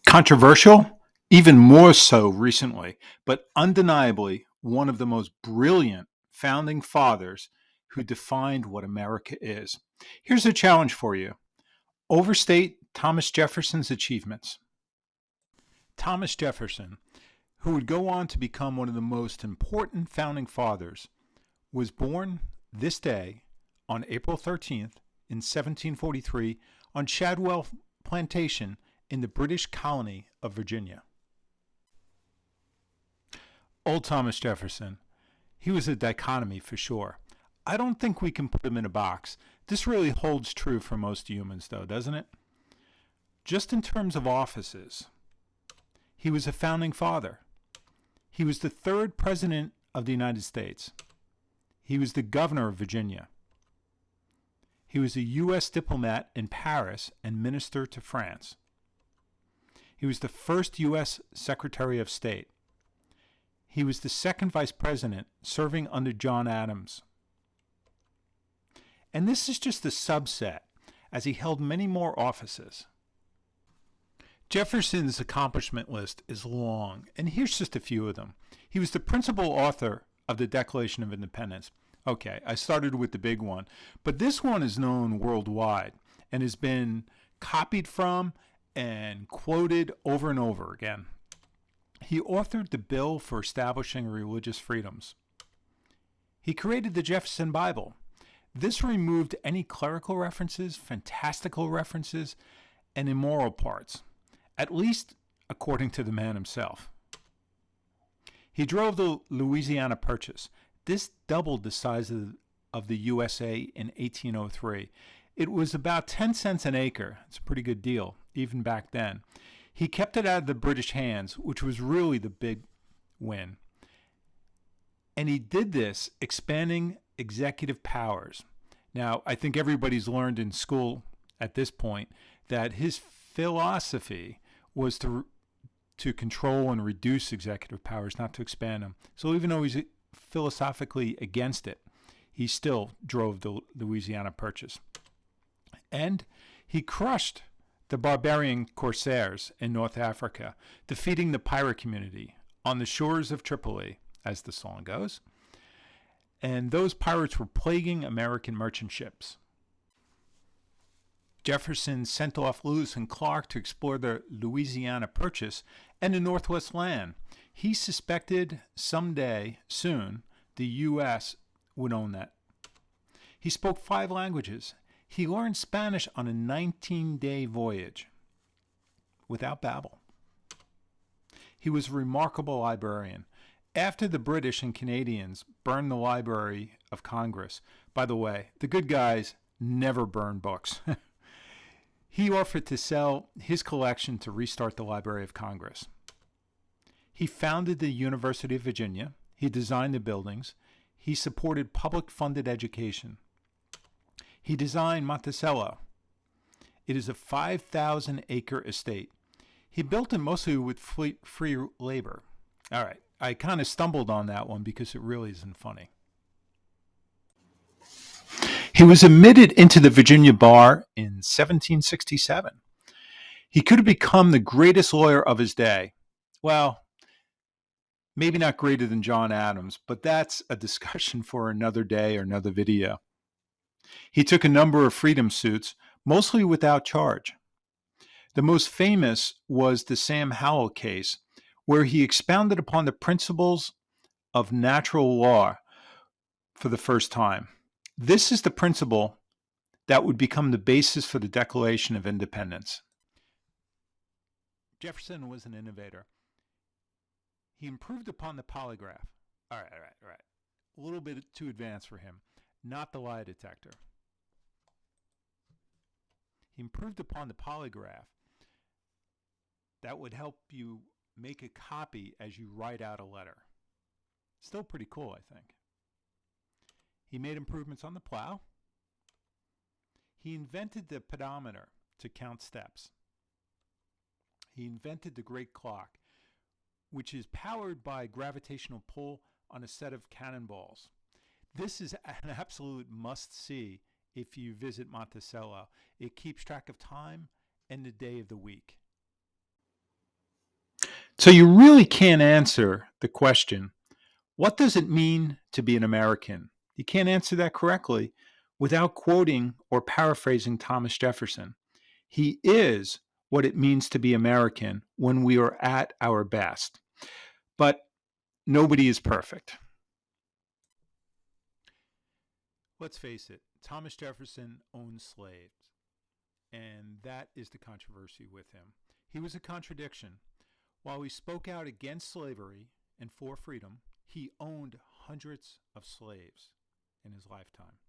Controversial? Even more so recently, but undeniably one of the most brilliant founding fathers who defined what America is. Here's a challenge for you: overstate Thomas Jefferson's achievements. Thomas Jefferson, who would go on to become one of the most important founding fathers, was born this day on April 13th in 1743 on Shadwell Plantation in the British colony of Virginia. Old Thomas Jefferson. He was a dichotomy for sure. I don't think we can put him in a box. This really holds true for most humans, though, doesn't it? Just in terms of offices, he was a founding father. He was the third president of the United States. He was the governor of Virginia. He was a U.S. diplomat in Paris and minister to France. He was the first U.S. Secretary of State. He was the second vice president serving under John Adams. And this is just a subset, as he held many more offices. Jefferson's accomplishment list is long, and here's just a few of them. He was the principal author of the Declaration of Independence. Okay, I started with the big one, but this one is known worldwide and has been copied from and quoted over and over again. He authored the bill for establishing religious freedoms. He created the Jefferson Bible. This removed any clerical references, fantastical references, and immoral parts, at least according to the man himself. He drove the Louisiana Purchase. This doubled the size of the USA in 1803. It was about 10 cents an acre. It's a pretty good deal, even back then. He kept it out of the British hands, which was really the big win. And he did this expanding executive powers. Now, I think everybody's learned in school at this point that his philosophy was to control and reduce executive powers, not to expand them. So even though he's philosophically against it, he still drove the Louisiana Purchase. And he crushed the barbarian corsairs in North Africa, defeating the pirate community on the shores of Tripoli, as the song goes. And those pirates were plaguing American merchant ships. Jefferson sent off Lewis and Clark to explore the Louisiana Purchase and the Northwest land. He suspected someday, soon, the U.S. would own that. He spoke 5 languages. He learned Spanish on a 19-day voyage without Babel. He was a remarkable librarian. After the British and Canadians burned the Library of Congress, by the way, the good guys never burn books. He offered to sell his collection to restart the Library of Congress. He founded the University of Virginia. He designed the buildings. He supported public-funded education. He designed Monticello. It is a 5,000-acre estate. He built it mostly with free labor. All right, I kind of stumbled on that one because it really isn't funny. He was admitted into the Virginia bar in 1767. He could have become the greatest lawyer of his day. Well, maybe not greater than John Adams, but that's a discussion for another day or another video. He took a number of freedom suits, mostly without charge. The most famous was the Sam Howell case, where he expounded upon the principles of natural law for the first time. This is the principle that would become the basis for the Declaration of Independence. Jefferson was an innovator. He improved upon the polygraph. All right. A little bit too advanced for him. Not the lie detector. He improved upon the polygraph. That would help you make a copy as you write out a letter. Still pretty cool, I think. He made improvements on the plow. He invented the pedometer to count steps. He invented the great clock, which is powered by gravitational pull on a set of cannonballs. This is an absolute must-see if you visit Monticello. It keeps track of time and the day of the week. So you really can't answer the question, what does it mean to be an American? You can't answer that correctly without quoting or paraphrasing Thomas Jefferson. He is what it means to be American when we are at our best. But nobody is perfect. Let's face it, Thomas Jefferson owned slaves, and that is the controversy with him. He was a contradiction. While he spoke out against slavery and for freedom, he owned hundreds of slaves in his lifetime.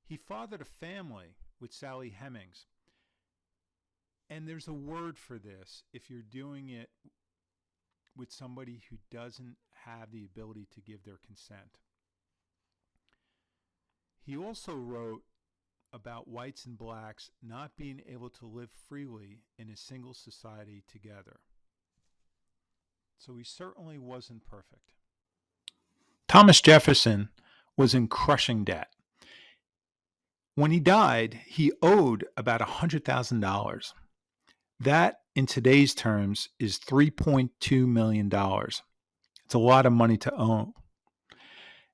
He fathered a family with Sally Hemings, and there's a word for this if you're doing it with somebody who doesn't have the ability to give their consent. He also wrote about whites and blacks not being able to live freely in a single society together. So he certainly wasn't perfect. Thomas Jefferson was in crushing debt. When he died, he owed about $100,000. That, in today's terms, is $3.2 million. It's a lot of money to own.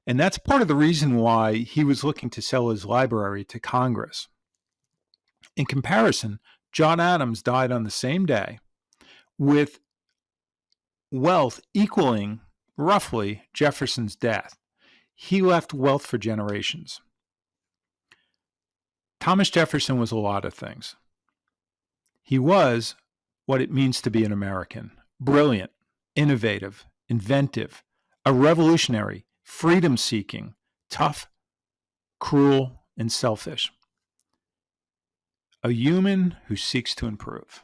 And that's part of the reason why he was looking to sell his library to Congress. In comparison, John Adams died on the same day with wealth equaling roughly Jefferson's death. He left wealth for generations. Thomas Jefferson was a lot of things. He was what it means to be an American: brilliant, innovative, inventive, a revolutionary, freedom-seeking, tough, cruel, and selfish. A human who seeks to improve.